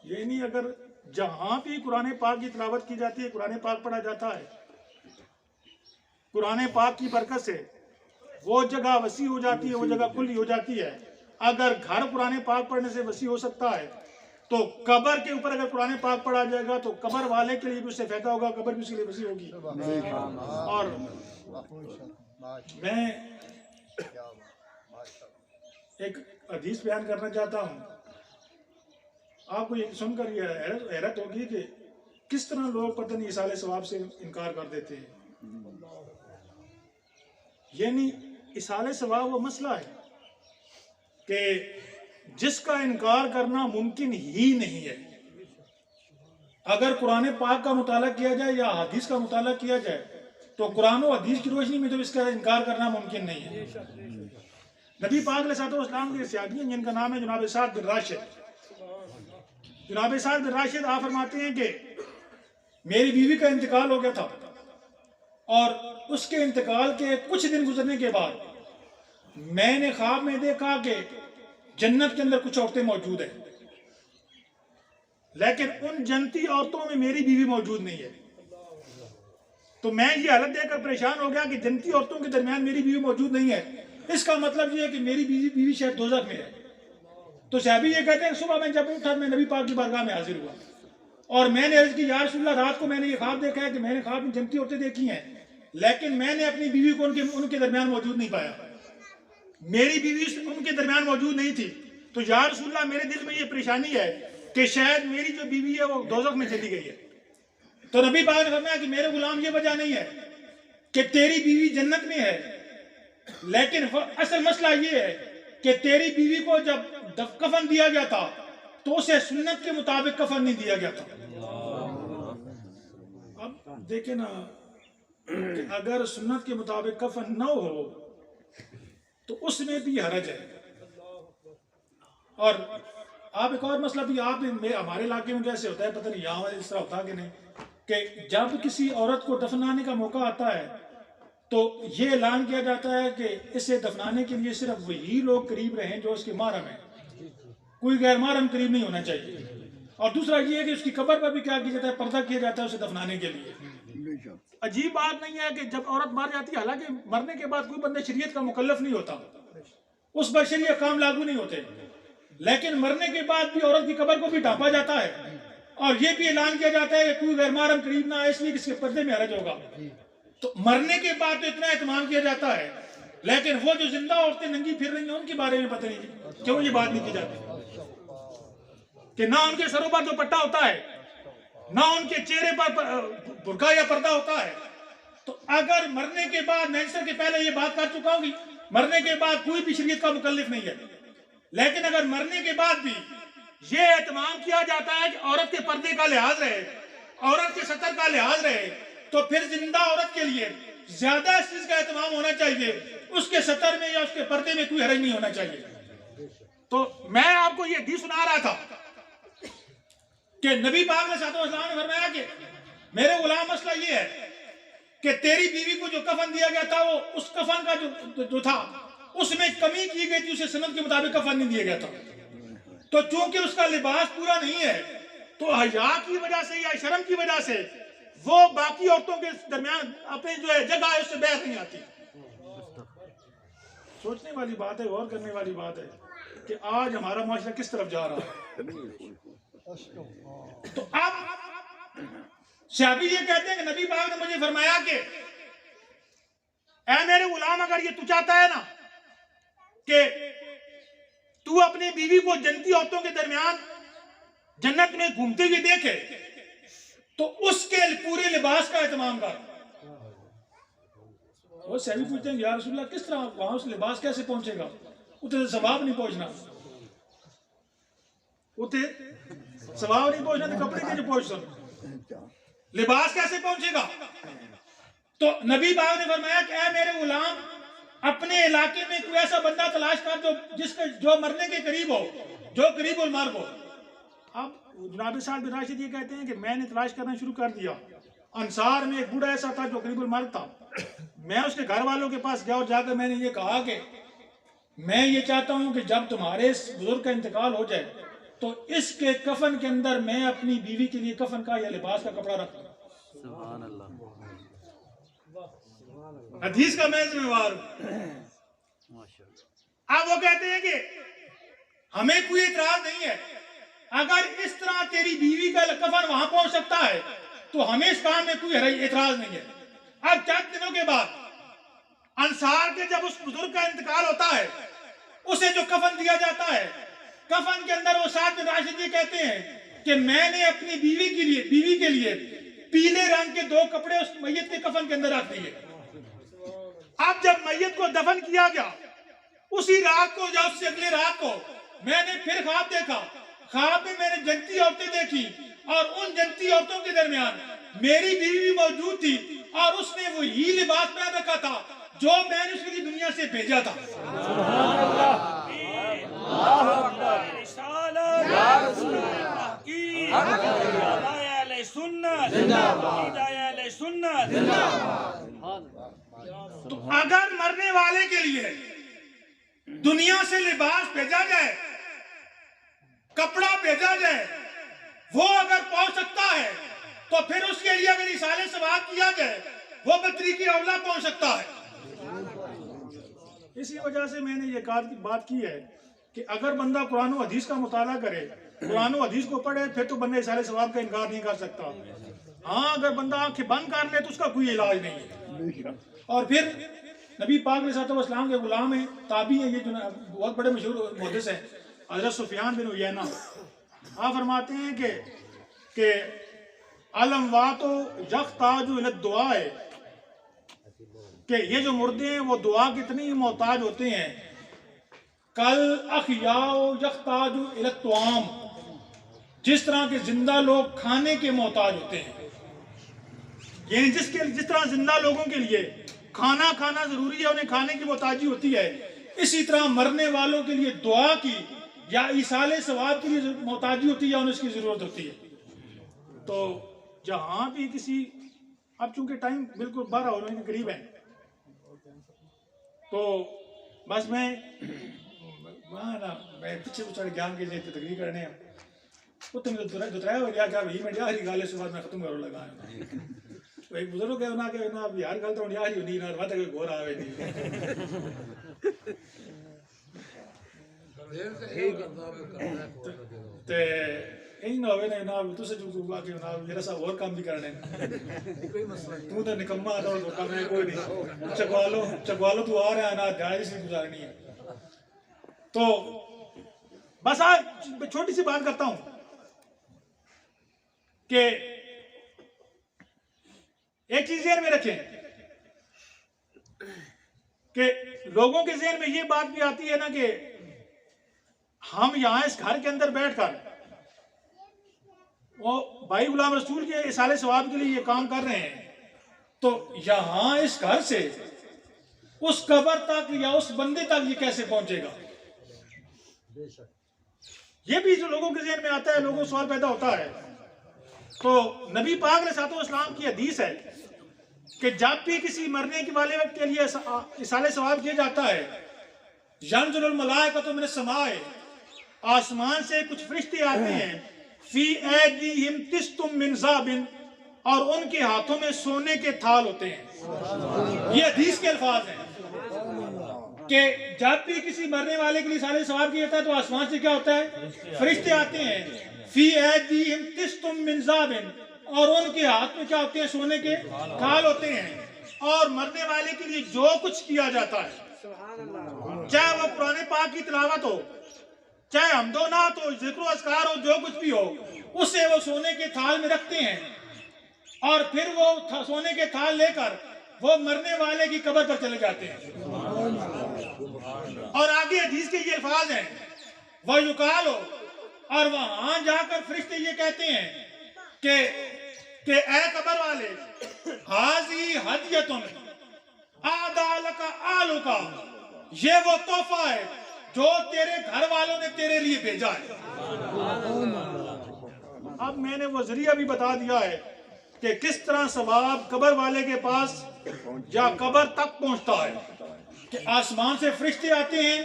یعنی اگر جہاں بھی قرآن پاک کی تلاوت کی جاتی ہے، قرآن پاک پڑھا جاتا ہے، قرآن پاک کی برکت سے وہ جگہ وسیع ہو جاتی ہے، وہ جگہ کھلی ہو جاتی ہے۔ اگر گھر قرآن پاک پڑھنے سے وسیع ہو سکتا ہے تو قبر کے اوپر اگر قرآن پاک پڑھا جائے گا تو قبر والے کے لیے بھی اس سے فائدہ ہوگا، قبر بھی اس کے لیے وسیع ہوگی۔ اور میں ایک حدیث بیان کرنا چاہتا ہوں، آپ کو یہ سن کر یہ حیرت ہوگی کہ کس طرح لوگ پتہ نہیں ایصال ثواب سے انکار کر دیتے ہیں۔ یعنی ایصال ثواب وہ مسئلہ ہے کہ جس کا انکار کرنا ممکن ہی نہیں ہے۔ اگر قرآن پاک کا مطالعہ کیا جائے یا حدیث کا مطالعہ کیا جائے تو قرآن و حدیث کی روشنی میں تو اس کا انکار کرنا ممکن نہیں ہے۔ نبی پاک علیہ الصلوۃ والسلام کے صحابی ہیں جن کا نام ہے جناب سعد بن راشد۔ جناب سعد بن راشد آپ فرماتے ہیں کہ میری بیوی کا انتقال ہو گیا تھا، اور اس کے انتقال کے کچھ دن گزرنے کے بعد میں نے خواب میں دیکھا کہ جنت کے اندر کچھ عورتیں موجود ہیں، لیکن ان جنتی عورتوں میں میری بیوی موجود نہیں ہے۔ تو میں یہ حالت دیکھ کر پریشان ہو گیا کہ جنتی عورتوں کے درمیان میری بیوی موجود نہیں ہے، اس کا مطلب یہ ہے کہ میری بیوی شاید دوزخ میں ہے۔ تو صحابی یہ کہتے ہیں صبح میں جب اٹھا میں نبی پاک کی بارگاہ میں حاضر ہوا اور میں نے عرض کی یا رسول اللہ، رات کو میں نے یہ خواب دیکھا ہے کہ میں نے خواب میں جنتی عورتیں دیکھی ہیں، لیکن میں نے اپنی بیوی کو ان کے درمیان موجود نہیں پایا، میری بیوی ان کے درمیان موجود نہیں تھی۔ تو یا رسول اللہ، میرے دل میں یہ پریشانی ہے کہ شاید میری جو بیوی ہے وہ دوزخ میں چلی گئی ہے۔ تو نبی پاک نے فرمایا کہ میرے غلام، یہ وجہ نہیں ہے کہ تیری بیوی جنت میں ہے، لیکن اصل مسئلہ یہ ہے کہ تیری بیوی کو جب کفن دیا گیا تھا تو اسے سنت کے مطابق کفن نہیں دیا گیا تھا۔ اب دیکھیں نا کہ اگر سنت کے مطابق کفن نہ ہو تو اس میں بھی حرج ہے۔ اور آپ ایک اور مسئلہ بھی ہمارے علاقے میں کیسے ہوتا ہے پتہ نہیں، یہاں اس طرح ہوتا کہ نہیں، کہ جب کسی عورت کو دفنانے کا موقع آتا ہے تو یہ اعلان کیا جاتا ہے کہ اسے دفنانے کے لیے صرف وہی لوگ قریب رہیں جو اس کے محرم ہیں، کوئی غیر محرم قریب نہیں ہونا چاہیے۔ اور دوسرا یہ ہے کہ اس کی قبر پر بھی کیا کیا جاتا ہے، پردہ کیا جاتا ہے اسے دفنانے کے لیے۔ عجیب بات نہیں ہے کہ جب عورت مر جاتی ہے، حالانکہ مرنے کے بعد کوئی بندہ شریعت کا مکلف نہیں ہوتا، اس پر شرعی احکام لاگو نہیں ہوتے، لیکن مرنے کے بعد بھی عورت کی قبر کو بھی ڈھانپا جاتا ہے اور یہ بھی اعلان کیا جاتا ہے کہ کوئی غیر محرم قریب نہ آئے، اس لیے کسی کے پردے میں حرج ہوگا۔ تو مرنے کے بعد تو اتنا اہتمام کیا جاتا ہے، لیکن وہ جو زندہ عورتیں ننگی پھر رہی ہیں ان کے بارے میں پتہ نہیں کیوں یہ بات نہیں کی جاتی کہ نہ ان کے سروں پر دوپٹہ ہوتا ہے، نہ ان کے چہرے پر برقع یا پردہ ہوتا ہے۔ تو اگر مرنے کے بعد، میں سے پہلے یہ بات کر چکا ہوں کہ مرنے کے بعد کوئی بھی شریعت کا مکلف نہیں ہے، لیکن اگر مرنے کے بعد بھی یہ اہتمام کیا جاتا ہے کہ عورت کے پردے کا لحاظ رہے، عورت کے ستر کا لحاظ رہے، تو پھر زندہ عورت کے لیے زیادہ اس چیز کا اہتمام ہونا چاہیے، اس کے ستر میں یا اس کے پردے میں کوئی حرج نہیں ہونا چاہیے۔ تو میں آپ کو یہ حدیث سنا رہا تھا کہ نبی پاک علیہ السلام نے فرمایا کہ میرے غلام، مسئلہ یہ ہے کہ تیری بیوی کو جو کفن دیا گیا تھا، وہ اس کفن کا جو تھا اس میں کمی کی گئی تھی، اسے سنت کے مطابق کفن نہیں دیا گیا تھا۔ تو چونکہ اس کا لباس پورا نہیں ہے تو حیا کی وجہ سے یا شرم کی وجہ سے وہ باقی عورتوں کے درمیان اپنی جو ہے جگہ ہے اس سے باہر نہیں آتی۔ سوچنے والی بات ہے، غور کرنے والی بات ہے کہ آج ہمارا معاشرہ کس طرف جا رہا ہے۔ تو اب صحابی یہ کہتے ہیں کہ نبی پاک نے مجھے فرمایا کہ اے میرے غلام، اگر یہ تو چاہتا ہے نا کہ تو اپنی بیوی کو جنتی عورتوں کے درمیان جنت میں گھومتے ہوئے دیکھے تو اس کے پورے لباس کا اہتمام کر۔ وہ صحابی پوچھتے ہیں یا رسول اللہ کس طرح وہاں اس لباس کیسے پہنچے گا؟ اتنے ثواب نہیں پہنچنا، اتنے ثواب نہیں پہنچنا تو کپڑے کیسے پہنچنا، لباس کیسے پہنچے گا؟ تو نبی پاک نے فرمایا کہ اے میرے غلام، اپنے علاقے میں کوئی ایسا بندہ تلاش کر جو مرنے کے قریب ہو، جو قریب المرگ ہو۔ اب جناب سعد بن راشد یہ کہتے ہیں کہ میں نے تلاش کرنا شروع کر دیا۔ انصار میں ایک بوڑھا ایسا تھا جو قریب المرگ تھا، میں اس کے گھر والوں کے پاس گیا اور جا کر میں نے یہ کہا کہ میں یہ چاہتا ہوں کہ جب تمہارے اس بزرگ کا انتقال ہو جائے تو اس کے کفن کے اندر میں اپنی بیوی کے لیے کفن کا یا لباس کا کپڑا رکھ دوں۔ سبحان اللہ، حدیث کا میں ذمہ وار ہوں۔ اب وہ کہتے ہیں کہ ہمیں کوئی اعتراض نہیں ہے، اگر اس طرح تیری بیوی کا کفن وہاں پہنچ سکتا ہے تو ہمیں اس کام میں کوئی اعتراض نہیں ہے۔ اب چند دنوں کے بعد انصار کے جب اس بزرگ کا انتقال ہوتا ہے، اسے جو کفن دیا جاتا ہے، کفن کے اندر وہ سعد بن راشد یہ کہتے ہیں کہ میں نے اپنی بیوی کے لیے پیلے رنگ کے 2 کپڑے اس میت کے کفن کے اندر رکھ دیے۔ اب جب میت کو دفن کیا گیا، اسی رات کو یا اس سے اگلے رات کو میں نے پھر خواب دیکھا۔ خواب میں میں نے جنتی عورتیں دیکھی اور ان جنتی عورتوں کے درمیان میری بیوی بھی موجود تھی اور اس نے وہی لباس پہن رکھا تھا جو میں نے اس کے لیے دنیا سے بھیجا تھا۔ تو اگر مرنے والے کے لیے دنیا سے لباس بھیجا جائے، کپڑا بھیجا جائے، وہ اگر پہنچ سکتا ہے تو پھر اس کے لیے اگر ایصال ثواب کیا جائے وہ بطریق اولا پہنچ سکتا ہے۔ اسی وجہ سے میں نے یہ بات کی ہے کہ اگر بندہ قرآن و حدیث کا مطالعہ کرے، قرآن و حدیث کو پڑھے، پھر تو بندہ ایصال ثواب کا انکار نہیں کر سکتا۔ ہاں اگر بندہ آنکھیں بند کر لے تو اس کا کوئی علاج نہیں ہے۔ اور پھر نبی پاک علیہ السلام کے غلام ہیں، تابعی ہیں، یہ جو بہت بڑے مشہور محدث ہیں، حضرت سفیان بن عیینہ، آپ فرماتے ہیں کہ الاموات یحتاج الی الدعاء، کہ یہ جو مردے ہیں وہ دعا کی اتنی محتاج ہوتے ہیں، کل احیاء یحتاج الی الطعام، جس طرح کے زندہ لوگ کھانے کے محتاج ہوتے ہیں، یعنی جس طرح زندہ لوگوں کے لیے کھانا کھانا ضروری ہے، انہیں کھانے کی محتاجی ہوتی ہے، اسی طرح مرنے والوں کے لیے دعا کی یا ایصال ثواب کے لیے محتاجی ہوتی ہے یا انہیں اس کی ضرورت ہوتی ہے۔ تو جہاں بھی کسی، اب چونکہ ٹائم بالکل 12 ہونے کے قریب ہے، تو بس میں پیچھے چڑھ گیا کہ تقریر کرنے ہیں، وہ تو مجھے دترایا ہو گیا کہ وہی میں یاری گالے سے بعد میں ختم کرو لگا ہے۔ ایک بزرگ ہے انہاں کہ انہاں بھی ہر گل تو یاری ہونی نہ وقت کوئی گھور آوے نہیں۔ تے یہی نہ ہوئے نا تسے جو کہا کہ میرا صاحب اور کام بھی کرنے تو تے نکما تو کام ہے کوئی نہیں چکوالو تو آ رہا ہے نا جائے سے گزارنی ہے. تو بس آج چھوٹی سی بات کرتا ہوں کہ ایک چیز ذہن میں رکھیں کہ لوگوں کے ذہن میں یہ بات بھی آتی ہے نا کہ ہم یہاں اس گھر کے اندر بیٹھ کر وہ بھائی غلام رسول کے اصالہ ثواب کے لیے یہ کام کر رہے ہیں تو یہاں اس گھر سے اس قبر تک یا اس بندے تک یہ کیسے پہنچے گا. یہ بھی جو لوگوں کے ذہن میں آتا ہے, لوگوں کو سوال پیدا ہوتا ہے. تو نبی پاک علیہ السلام کی حدیث ہے کہ جب بھی کسی مرنے کے والے وقت کے لیے اصالہ ثواب کیا جاتا ہے, ینزل الملائکۃ من السماء, آسمان سے کچھ فرشتے آتے ہیں, فی ایدیہم طست من ذہب, اور ان کے ہاتھوں میں سونے کے تھال ہوتے ہیں. یہ حدیث کے الفاظ ہیں کہ جب بھی کسی مرنے والے کے لیے اصالہ ثواب کیا جاتا ہے تو آسمان سے کیا ہوتا ہے, فرشتے آتے ہیں, فی ایدیہم طست من ذہب, اور ان کے ہاتھ میں کیا ہوتے ہیں, سونے کے تھال ہوتے ہیں. اور مرنے والے کے لیے جو کچھ کیا جاتا ہے, چاہے وہ قرآن پاک کی تلاوت ہو, چاہے حمد و نعت ہو, ذکر و اذکار ہو, جو کچھ بھی ہو, اسے وہ سونے کے تھال میں رکھتے ہیں اور پھر وہ سونے کے تھال لے کر وہ مرنے والے کی قبر پر چلے جاتے ہیں. اور آگے حدیث کے یہ الفاظ ہیں, وہ یقال ہو, اور وہاں جا کر فرشتے یہ کہتے ہیں کہ اے قبر والے, حاضی ہدیتن اعدی لک آلک, یہ وہ تحفہ ہے جو تیرے گھر والوں نے تیرے لیے بھیجا ہے. اب میں نے وہ ذریعہ بھی بتا دیا ہے کہ کس طرح ثواب قبر والے کے پاس یا قبر تک پہنچتا ہے, کہ آسمان سے فرشتے آتے ہیں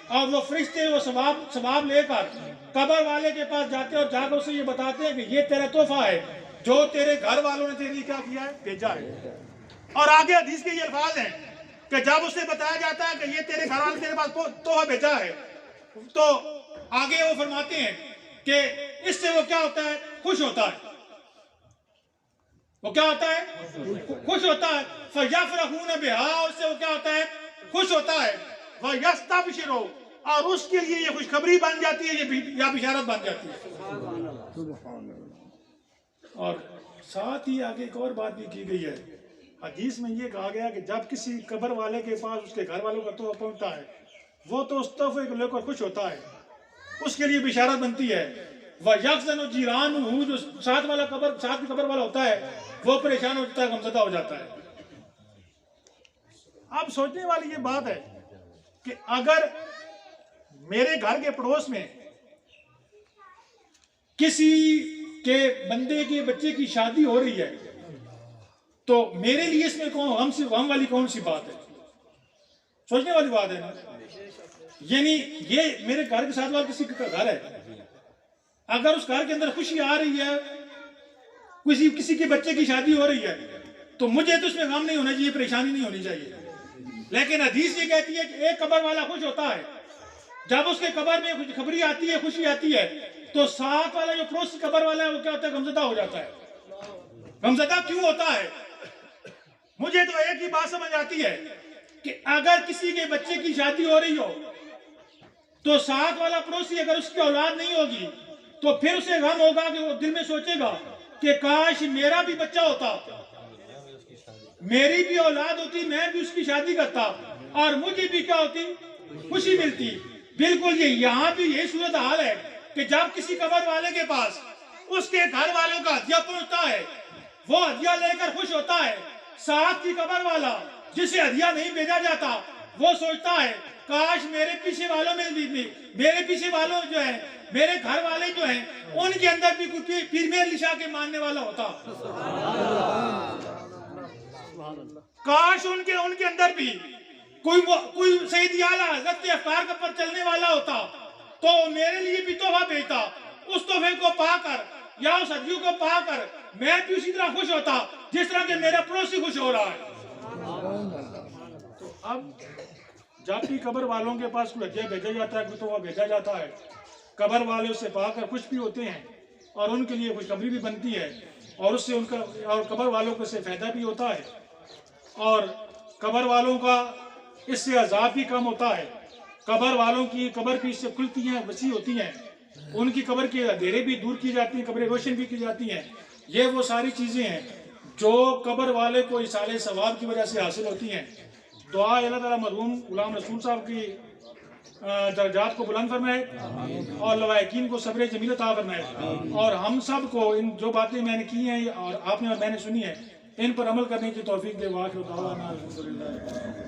اور وہ فرشتے وہ ثواب لے کر قبر والے کے پاس جاتے ہیں اور جا کر اسے یہ بتاتے ہیں کہ یہ تیرا تحفہ ہے جو تیرے گھر والوں نے تیرے لیے کیا کیا ہے, بھیجا ہے. اور آگے حدیث کے یہ الفاظ ہیں کہ جب اسے بتایا جاتا ہے کہ یہ تیرے گھر والے تیرے پاس تحفہ بھیجا ہے, تو آگے وہ فرماتے ہیں کہ اس سے وہ کیا ہوتا ہے, خوش ہوتا ہے. وہ کیا ہوتا ہے, خوش ہوتا ہے. فَيَفْرَحُونَ بِهَا, اور اس سے وہ کیا ہوتا ہے, خوش ہوتا ہے. وَيَسْتَبْشِرُونَ, اور اس کے لیے یہ خوشخبری بن جاتی ہے یا بشارت بن جاتی ہے. اور ساتھ ہی آگے ایک اور بات بھی کی گئی ہے, حدیث میں یہ کہا گیا کہ جب کسی قبر والے کے پاس اس کے گھر والوں کا تحفہ پہنچتا ہے, وہ تو اس تحفے کو لے کر خوش ہوتا ہے, اس کے لیے بشارت بنتی ہے. وَيَحْزَنُ جِيرَانُهُ, جو ساتھ کی قبر والا ہوتا ہے وہ پریشان ہوتا ہے, غمزدہ ہو جاتا ہے. اب سوچنے والی یہ بات ہے کہ اگر میرے گھر کے پڑوس میں کسی کے بندے کے بچے کی شادی ہو رہی ہے تو میرے لیے اس میں غم والی کون سی بات ہے, سوچنے والی بات ہے نا. یعنی یہ میرے گھر کے ساتھ والا کسی کا گھر ہے, اگر اس گھر کے اندر خوشی آ رہی ہے, کسی کے بچے کی شادی ہو رہی ہے, تو مجھے تو اس میں غم نہیں ہونا چاہیے, پریشانی نہیں ہونی چاہیے. لیکن حدیث یہ کہتی ہے کہ ایک قبر والا خوش ہوتا ہے, جب اس کے قبر میں خوشخبری آتی ہے, خوشی آتی ہے, تو ساتھ والا جو پڑوسی قبر والا ہے وہ کیا ہوتا ہے, غمزدہ ہو جاتا ہے. غمزدہ کیوں ہوتا ہے؟ مجھے تو ایک ہی بات سمجھ آتی ہے کہ اگر کسی کے بچے کی شادی ہو رہی ہو تو ساتھ والا پڑوسی اگر اس کی اولاد نہیں ہوگی تو پھر اسے غم ہوگا, کہ وہ دل میں سوچے گا کہ کاش میرا بھی بچہ ہوتا, میری بھی اولاد ہوتی, میں بھی اس کی شادی کرتا اور مجھے بھی کیا ہوتی, خوشی ملتی. بالکل یہاں بھی یہی صورت حال ہے کہ جب کسی قبر والے کے پاس اس کے گھر والوں کا ہدیہ پہنچتا ہے, وہ ہدیہ لے کر خوش ہوتا ہے. ساتھ کی قبر والا جسے ہدیہ نہیں بھیجا جاتا وہ سوچتا ہے کاش میرے پیچھے والوں میں بھی, میرے پیچھے والوں جو ہیں, میرے گھر والے جو ہیں, ان کے اندر بھی کوئی پیر میر علی شاہ کے ماننے والا ہوتا. کاش ان کے اندر بھی کوئی سید اعلیٰ حضرت افکار پر چلنے والا ہوتا تو میرے لیے بھی تحفہ بھیجتا. اس تحفے کو پا کر یا اس ہدیے کو پا کر میں بھی اسی طرح خوش ہوتا جس طرح کہ میرا پڑوسی خوش ہو رہا ہے. تو اب جب بھی قبر والوں کے پاس کوئی ہدیہ بھیجا جاتا ہے کوئی تحفہ بھیجا جاتا ہے، قبر والے اس سے پا کر خوش بھی ہوتے ہیں اور ان کے لیے خوشخبری بھی بنتی ہے، اور اس سے ان کا اور قبر والوں کو اس سے فائدہ بھی ہوتا ہے، اور قبر والوں کا اس سے عذاب بھی کم ہوتا ہے، قبر والوں کی قبر بھی اس سے کھلتی ہیں، وسیع ہوتی ہیں، ان کی قبر کے اندھیرے بھی دور کی جاتی ہیں، قبریں روشن بھی کی جاتی ہیں۔ یہ وہ ساری چیزیں ہیں جو قبر والے کو ایصال ثواب کی وجہ سے حاصل ہوتی ہیں۔ دعا اللہ تعالیٰ مرحوم غلام رسول صاحب کی درجات کو بلند فرمائے اور لوائقین کو صبر جمیل عطا فرمائے، اور ہم سب کو ان جو باتیں میں نے کی ہیں اور آپ نے اور میں نے سنی ہیں ان پر عمل کرنے کی توفیق دے۔ واخر دعوانا الحمدللہ۔